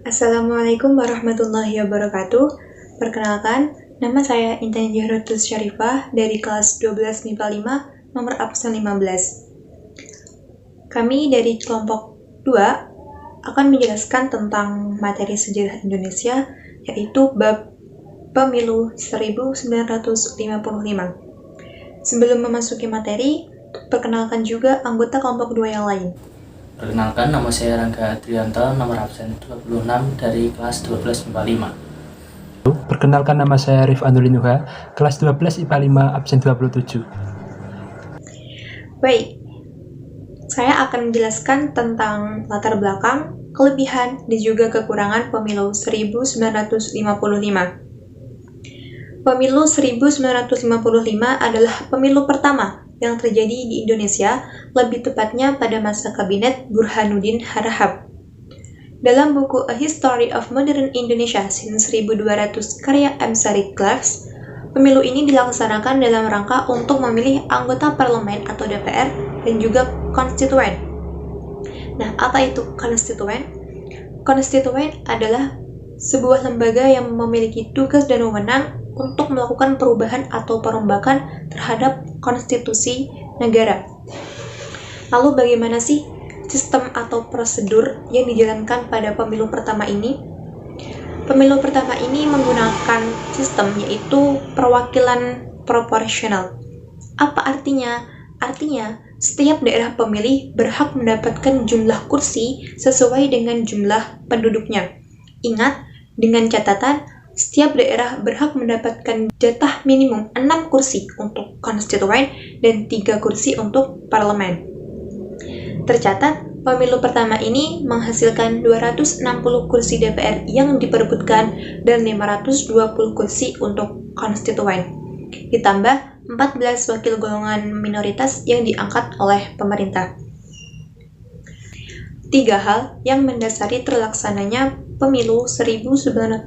Assalamualaikum warahmatullahi wabarakatuh. Perkenalkan, nama saya Intan Jahrotus Syarifah dari kelas 12 MIPA 5, nomor absen 15. Kami dari kelompok 2 akan menjelaskan tentang materi sejarah Indonesia, yaitu bab Pemilu 1955. Sebelum memasuki materi, perkenalkan juga anggota kelompok 2 yang lain. Perkenalkan, nama saya Rangga Adrianto, nomor absen 26 dari kelas 12 MIPA 5. Perkenalkan, nama saya Rif Anulinuha, kelas 12 IPA 5, absen 27. Baik, saya akan menjelaskan tentang latar belakang, kelebihan, dan juga kekurangan pemilu 1955. Pemilu 1955 adalah pemilu pertama yang terjadi di Indonesia, lebih tepatnya pada masa kabinet Burhanuddin Harahap. Dalam buku A History of Modern Indonesia since 1200 karya M. Sari Clarks, pemilu ini dilaksanakan dalam rangka untuk memilih anggota parlemen atau DPR dan juga konstituen. Nah, apa itu konstituen? Konstituen adalah sebuah lembaga yang memiliki tugas dan wewenang untuk melakukan perubahan atau perombakan terhadap konstitusi negara. Lalu bagaimana sih sistem atau prosedur yang dijalankan pada pemilu pertama ini? Pemilu pertama ini menggunakan sistem yaitu perwakilan proporsional. Apa artinya? Artinya, setiap daerah pemilih berhak mendapatkan jumlah kursi sesuai dengan jumlah penduduknya. Ingat, dengan catatan, setiap daerah berhak mendapatkan jatah minimum 6 kursi untuk konstituen dan 3 kursi untuk parlemen. Tercatat, pemilu pertama ini menghasilkan 260 kursi DPR yang diperebutkan dan 520 kursi untuk konstituen. Ditambah 14 wakil golongan minoritas yang diangkat oleh pemerintah. 3 hal yang mendasari terlaksananya pemilu 1955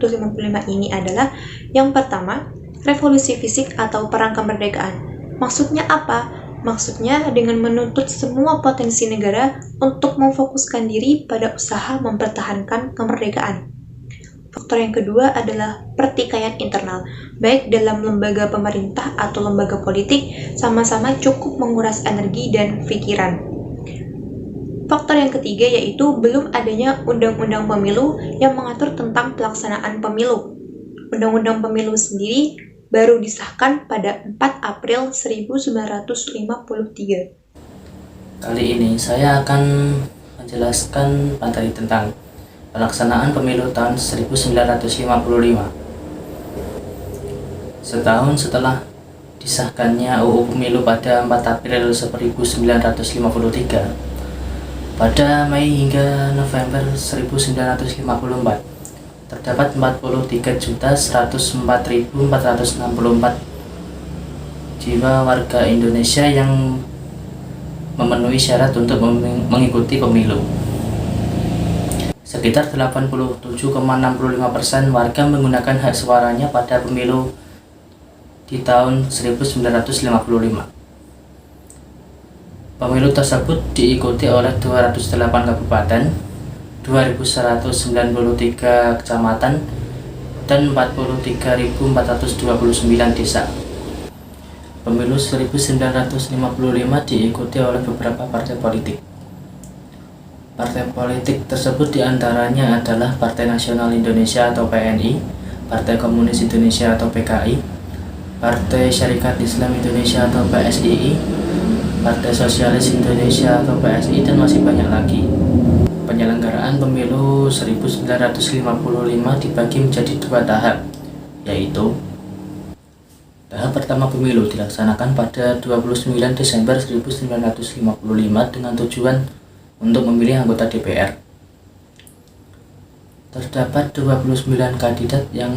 ini adalah yang pertama, revolusi fisik atau perang kemerdekaan. Maksudnya apa? Maksudnya dengan menuntut semua potensi negara untuk memfokuskan diri pada usaha mempertahankan kemerdekaan. Faktor yang kedua adalah pertikaian internal, baik dalam lembaga pemerintah atau lembaga politik, sama-sama cukup menguras energi dan pikiran. Faktor yang ketiga yaitu belum adanya undang-undang pemilu yang mengatur tentang pelaksanaan pemilu. Undang-undang pemilu sendiri baru disahkan pada 4 April 1953. Kali ini saya akan menjelaskan materi tentang pelaksanaan pemilu tahun 1955. Setahun setelah disahkannya UU Pemilu pada 4 April 1953, pada Mei hingga November 1954, terdapat 43.104.464 jiwa warga Indonesia yang memenuhi syarat untuk mengikuti pemilu. Sekitar 87,65% warga menggunakan hak suaranya pada pemilu di tahun 1955. Pemilu tersebut diikuti oleh 208 kabupaten, 2.193 kecamatan, dan 43.429 desa. Pemilu 1955 diikuti oleh beberapa partai politik. Partai politik tersebut diantaranya adalah Partai Nasional Indonesia atau PNI, Partai Komunis Indonesia atau PKI, Partai Syarikat Islam Indonesia atau PSII, Partai Sosialis Indonesia atau PSI, dan masih banyak lagi. Penyelenggaraan pemilu 1955 dibagi menjadi 2 tahap, yaitu tahap pertama pemilu dilaksanakan pada 29 Desember 1955 dengan tujuan untuk memilih anggota DPR. Terdapat 29 kandidat yang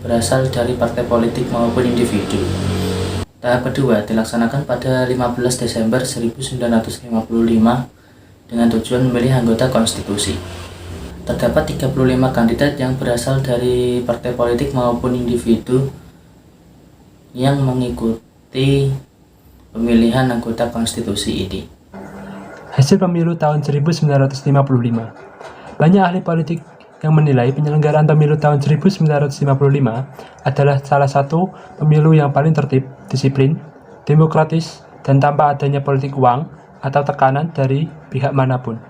berasal dari partai politik maupun individu. Tahap kedua dilaksanakan pada 15 Desember 1955 dengan tujuan memilih anggota konstitusi. Terdapat 35 kandidat yang berasal dari partai politik maupun individu yang mengikuti pemilihan anggota konstitusi ini. Hasil pemilu tahun 1955. Banyak ahli politik yang menilai penyelenggaraan pemilu tahun 1955 adalah salah satu pemilu yang paling tertib, disiplin, demokratis, dan tanpa adanya politik uang atau tekanan dari pihak manapun.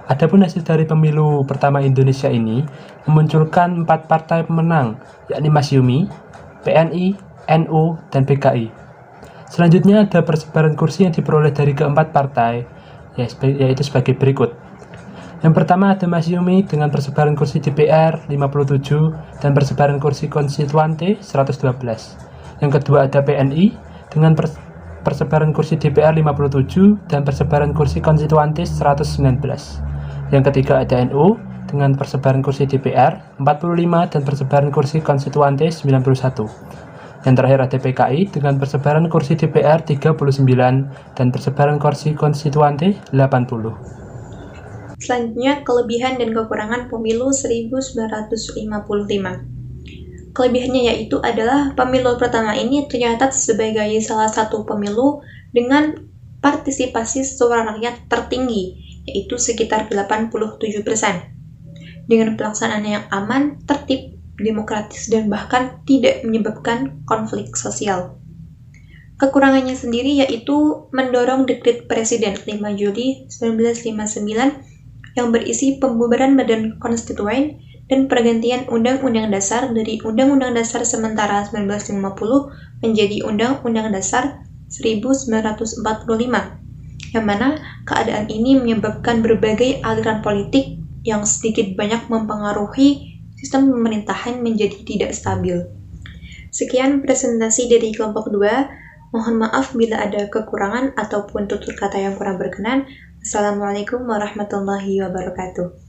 Adapun hasil dari pemilu pertama Indonesia ini memunculkan 4 partai pemenang, yakni Masyumi, PNI, NU, dan PKI. Selanjutnya ada persebaran kursi yang diperoleh dari keempat partai, yaitu sebagai berikut. Yang pertama ada Masyumi dengan persebaran kursi DPR 57 dan persebaran kursi konstituante 112. Yang kedua ada PNI dengan persebaran kursi DPR 57 dan persebaran kursi konstituante 119. Yang ketiga ada NU dengan persebaran kursi DPR 45 dan persebaran kursi konstituante 91. Yang terakhir ada PKI dengan persebaran kursi DPR 39 dan persebaran kursi konstituante 80. Selanjutnya, kelebihan dan kekurangan pemilu 1955. Kelebihannya yaitu adalah pemilu pertama ini tercatat sebagai salah satu pemilu dengan partisipasi suara rakyat tertinggi, yaitu sekitar 87%. Dengan pelaksanaan yang aman, tertib, demokratis, dan bahkan tidak menyebabkan konflik sosial. Kekurangannya sendiri yaitu mendorong dekret Presiden 5 Juli 1959 yang berisi pembubaran Badan Konstituen dan pergantian Undang-Undang Dasar dari Undang-Undang Dasar sementara 1950 menjadi Undang-Undang Dasar 1945, yang mana keadaan ini menyebabkan berbagai aliran politik yang sedikit banyak mempengaruhi sistem pemerintahan menjadi tidak stabil. Sekian presentasi dari kelompok 2. Mohon maaf bila ada kekurangan ataupun tutur kata yang kurang berkenan. Assalamualaikum warahmatullahi wabarakatuh.